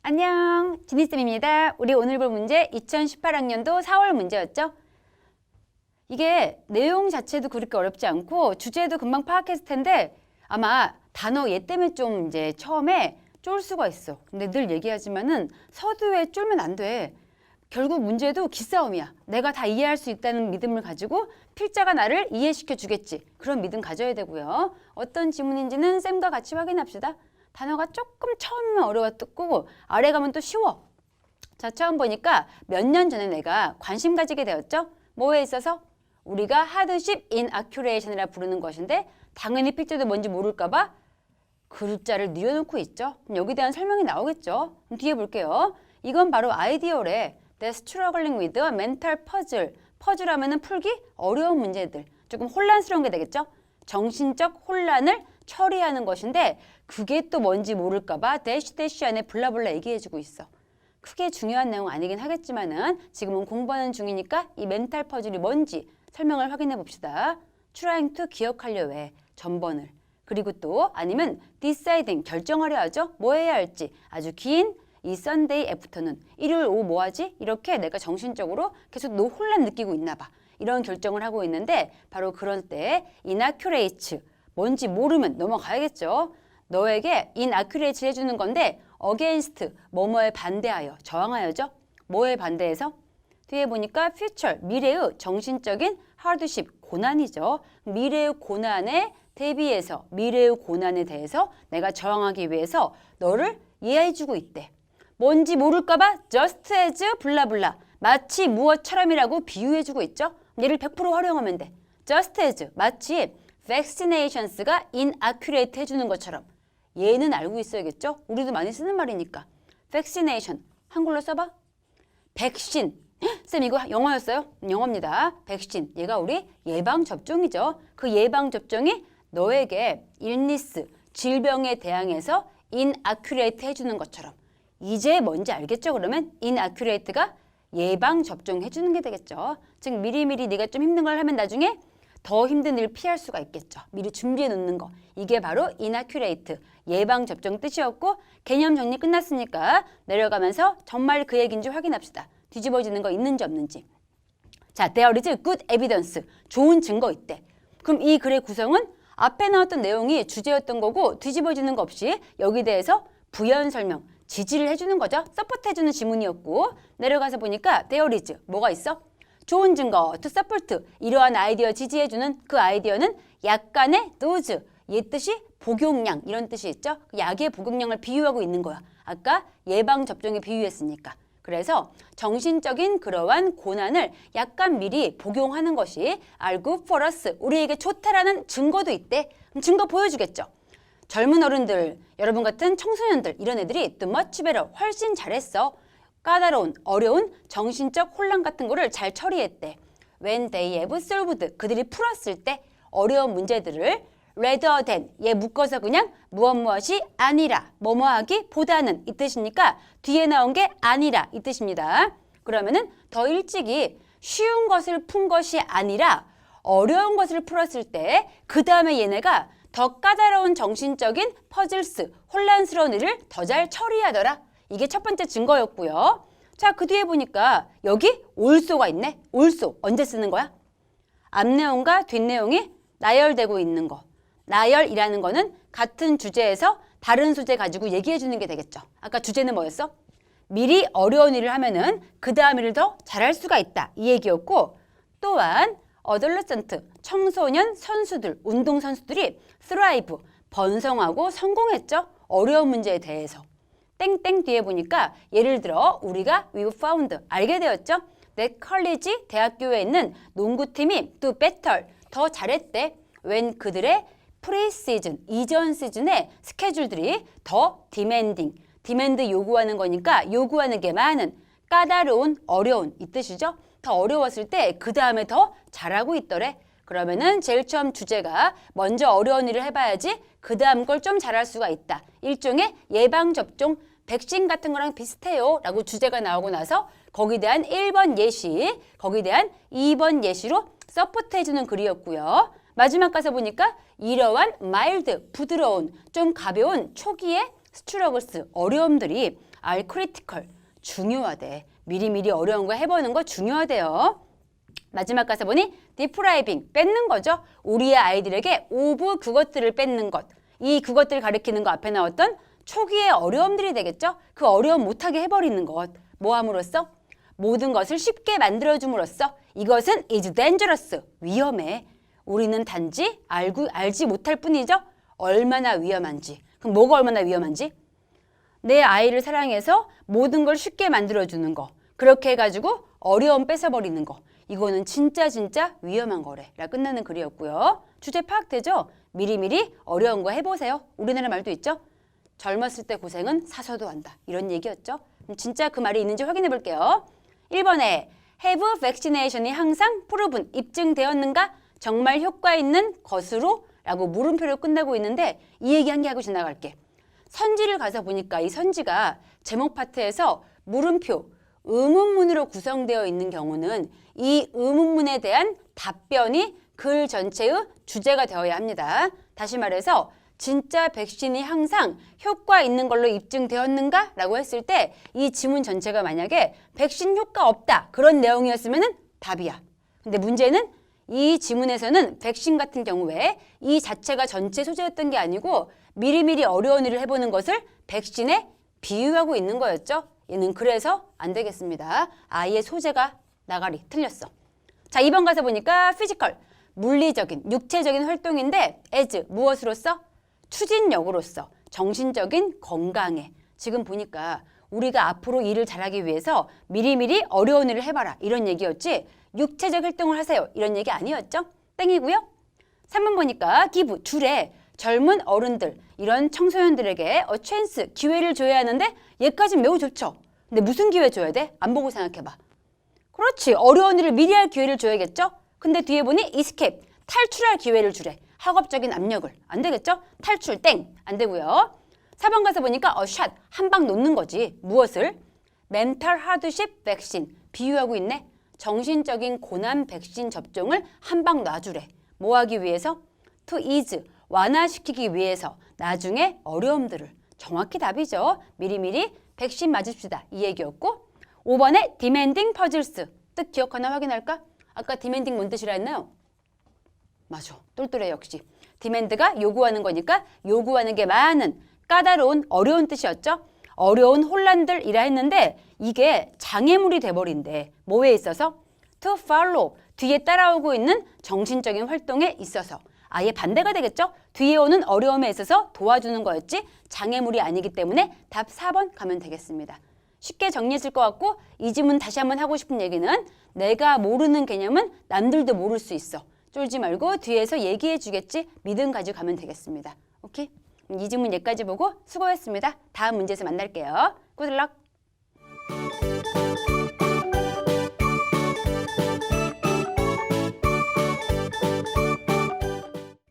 안녕, 지니쌤입니다. 우리 오늘 볼 문제 2018학년도 4월 문제였죠? 이게 내용 자체도 그렇게 어렵지 않고 주제도 금방 파악했을 텐데 아마 단어 얘 때문에 좀 이제 처음에 쫄 수가 있어. 근데 늘 얘기하지만은 서두에 쫄면 안 돼. 결국 문제도 기싸움이야. 내가 다 이해할 수 있다는 믿음을 가지고 필자가 나를 이해시켜 주겠지. 그런 믿음 가져야 되고요. 어떤 지문인지는 쌤과 같이 확인합시다. 단어가 조금 처음이면 어려웠고 아래 가면 또 쉬워. 자, 처음 보니까 몇 년 전에 내가 관심 가지게 되었죠. 뭐에 있어서? 우리가 하드십 inaccuration이라 부르는 것인데 당연히 필자도 뭔지 모를까 봐 글자를 뉘어놓고 있죠. 그럼 여기에 대한 설명이 나오겠죠. 그럼 뒤에 볼게요. 이건 바로 아이디어래. That's struggling with a mental puzzle. 퍼즐 하면은 풀기 어려운 문제들. 조금 혼란스러운 게 되겠죠. 정신적 혼란을 처리하는 것인데 그게 또 뭔지 모를까 봐 대쉬 안에 블라블라 얘기해주고 있어. 크게 중요한 내용 아니긴 하겠지만은 지금은 공부하는 중이니까 이 멘탈 퍼즐이 뭔지 설명을 확인해 봅시다. trying to 기억하려 해. 전번을. 그리고 또 아니면 deciding 결정하려 하죠. 뭐 해야 할지. 아주 긴 이 Sunday afternoon. 일요일 오후 뭐 하지? 이렇게 내가 정신적으로 계속 혼란 느끼고 있나 봐. 이런 결정을 하고 있는데 바로 그럴 때 inaccurate. 뭔지 모르면 넘어가야겠죠. 너에게 inaccurate 해주는 건데 against, 뭐뭐에 반대하여, 저항하여죠. 뭐에 반대해서? 뒤에 보니까 future, 미래의 정신적인 hardship, 고난이죠. 미래의 고난에 대비해서, 미래의 고난에 대해서 내가 저항하기 위해서 너를 이해해주고 있대. 뭔지 모를까 봐 just as 블라블라, 마치 무엇처럼이라고 비유해주고 있죠. 얘를 100% 활용하면 돼. just as, 마치 vaccinations가 inaccurate 해주는 것처럼. 얘는 알고 있어야겠죠? 우리도 많이 쓰는 말이니까. vaccination, 한글로 써봐. 백신. 쌤 이거 영어였어요? 영어입니다. 백신. 얘가 우리 예방접종이죠. 그 예방접종이 너에게 illness, 질병에 대항해서 inaccurate 해주는 것처럼. 이제 뭔지 알겠죠? 그러면 inaccurate가 예방접종 해주는 게 되겠죠. 즉 미리미리 네가 좀 힘든 걸 하면 나중에 더 힘든 일을 피할 수가 있겠죠. 미리 준비해 놓는 거. 이게 바로 inaccurate, 예방접종 뜻이었고 개념 정리 끝났으니까 내려가면서 정말 그 얘기인지 확인합시다. 뒤집어지는 거 있는지 없는지. 자, there is good evidence. 좋은 증거 있대. 그럼 이 글의 구성은 앞에 나왔던 내용이 주제였던 거고 뒤집어지는 거 없이 여기 대해서 부연 설명, 지지를 해주는 거죠. 서포트 해주는 지문이었고 내려가서 보니까 there is, 뭐가 있어? 좋은 증거, to support, 이러한 아이디어 지지해주는 그 아이디어는 약간의 dose, 얘 뜻이 복용량 이런 뜻이 있죠. 약의 복용량을 비유하고 있는 거야. 아까 예방접종에 비유했으니까. 그래서 정신적인 그러한 고난을 약간 미리 복용하는 것이 are good for us, 우리에게 좋다라는 증거도 있대. 그럼 증거 보여주겠죠. 젊은 어른들, 여러분 같은 청소년들 이런 애들이 too much better, 훨씬 잘했어. 까다로운, 어려운 정신적 혼란 같은 거를 잘 처리했대. When they have solved, 그들이 풀었을 때 어려운 문제들을 rather than, 얘 묶어서 그냥 무엇이 아니라, 뭐뭐하기 보다는 이 뜻이니까 뒤에 나온 게 아니라 이 뜻입니다. 그러면은 더 일찍이 쉬운 것을 푼 것이 아니라 어려운 것을 풀었을 때 그 다음에 얘네가 더 까다로운 정신적인 퍼즐스, 혼란스러운 일을 더 잘 처리하더라. 이게 첫 번째 증거였고요. 자, 그 뒤에 보니까 여기 올소가 있네. 올소 언제 쓰는 거야? 앞내용과 뒷내용이 나열되고 있는 거. 나열이라는 거는 같은 주제에서 다른 소재 가지고 얘기해 주는 게 되겠죠. 아까 주제는 뭐였어? 미리 어려운 일을 하면은 그 다음 일을 더 잘할 수가 있다. 이 얘기였고 또한 어덜러센트, 청소년 선수들, 운동선수들이 thrive, 번성하고 성공했죠. 어려운 문제에 대해서. 땡땡 뒤에 보니까 예를 들어 우리가 we found, 알게 되었죠. that college, 대학교에 있는 농구팀이 to better, 더 잘했대. when 그들의 프리시즌, 이전 시즌의 스케줄들이 더 demanding, demand 요구하는 거니까 요구하는 게 많은, 까다로운, 어려운 이 뜻이죠. 더 어려웠을 때 그 다음에 더 잘하고 있더래. 그러면은 제일 처음 주제가 먼저 어려운 일을 해봐야지 그 다음 걸 좀 잘할 수가 있다. 일종의 예방접종, 백신 같은 거랑 비슷해요 라고 주제가 나오고 나서 거기에 대한 1번 예시, 거기에 대한 2번 예시로 서포트 해주는 글이었고요. 마지막 가서 보니까 이러한 마일드, 부드러운, 좀 가벼운 초기의 스트러글스, 어려움들이 are critical. 중요하대. 미리미리 어려운 거 해보는 거 중요하대요. 마지막 가서 보니 depriving, 뺏는 거죠. 우리의 아이들에게 of 그것들을 뺏는 것. 이 그것들을 가리키는 거 앞에 나왔던 초기의 어려움들이 되겠죠. 그 어려움 못하게 해버리는 것. 뭐 함으로써? 모든 것을 쉽게 만들어줌으로써 이것은 is dangerous, 위험해. 우리는 단지 알지 못할 뿐이죠. 얼마나 위험한지. 그럼 뭐가 얼마나 위험한지? 내 아이를 사랑해서 모든 걸 쉽게 만들어주는 거. 그렇게 해가지고 어려움 뺏어버리는 거. 이거는 진짜 위험한 거래라 끝나는 글이었고요. 주제 파악되죠? 미리미리 어려운 거 해보세요. 우리나라 말도 있죠? 젊었을 때 고생은 사서도 한다. 이런 얘기였죠. 그럼 진짜 그 말이 있는지 확인해 볼게요. 1번에 have vaccination이 항상 proven, 입증되었는가? 정말 효과 있는 것으로? 라고 물음표로 끝나고 있는데 이 얘기 한 개 하고 지나갈게. 선지를 가서 보니까 이 선지가 제목 파트에서 물음표, 의문문으로 구성되어 있는 경우는 이 의문문에 대한 답변이 글 전체의 주제가 되어야 합니다. 다시 말해서 진짜 백신이 항상 효과 있는 걸로 입증되었는가? 라고 했을 때 이 지문 전체가 만약에 백신 효과 없다 그런 내용이었으면 답이야. 근데 문제는 이 지문에서는 백신 같은 경우에 이 자체가 전체 소재였던 게 아니고 미리미리 어려운 일을 해보는 것을 백신에 비유하고 있는 거였죠. 얘는 그래서 안 되겠습니다. 아예 소재가 나가리 틀렸어. 자, 2번 가서 보니까 피지컬, 물리적인, 육체적인 활동인데 as, 무엇으로서? 추진력으로서, 정신적인 건강에. 지금 보니까 우리가 앞으로 일을 잘하기 위해서 미리미리 어려운 일을 해봐라 이런 얘기였지 육체적 활동을 하세요 이런 얘기 아니었죠? 땡이고요. 3번 보니까 give, 주래, 젊은 어른들, 이런 청소년들에게 chance, 기회를 줘야 하는데 얘까지는 매우 좋죠. 근데 무슨 기회 줘야 돼? 안 보고 생각해봐. 그렇지. 어려운 일을 미리 할 기회를 줘야겠죠? 근데 뒤에 보니 escape, 탈출할 기회를 주래. 학업적인 압력을. 안 되겠죠? 탈출, 땡. 안 되고요. 4번 가서 보니까 shot, 한 방 놓는 거지. 무엇을? mental hardship vaccine, 비유하고 있네. 정신적인 고난 백신 접종을 한 방 놔주래. 뭐 하기 위해서? to ease, 완화시키기 위해서 나중에 어려움들을. 정확히 답이죠. 미리미리 백신 맞읍시다. 이 얘기였고 5번에 demanding puzzles, 뜻 기억하나 확인할까? 아까 demanding 뭔 뜻이라 했나요? 맞아. 똘똘해 역시. demand가 요구하는 거니까 요구하는 게 많은, 까다로운, 어려운 뜻이었죠. 어려운 혼란들이라 했는데 이게 장애물이 돼버린대. 뭐에 있어서? to follow, 뒤에 따라오고 있는 정신적인 활동에 있어서. 아예 반대가 되겠죠? 뒤에 오는 어려움에 있어서 도와주는 거였지 장애물이 아니기 때문에 답 4번 가면 되겠습니다. 쉽게 정리했을 것 같고 이 지문 다시 한번 하고 싶은 얘기는 내가 모르는 개념은 남들도 모를 수 있어. 쫄지 말고 뒤에서 얘기해 주겠지 믿음 가지고 가면 되겠습니다. 오케이? 이 지문 여기까지 보고 수고했습니다. 다음 문제에서 만날게요. 굿luck!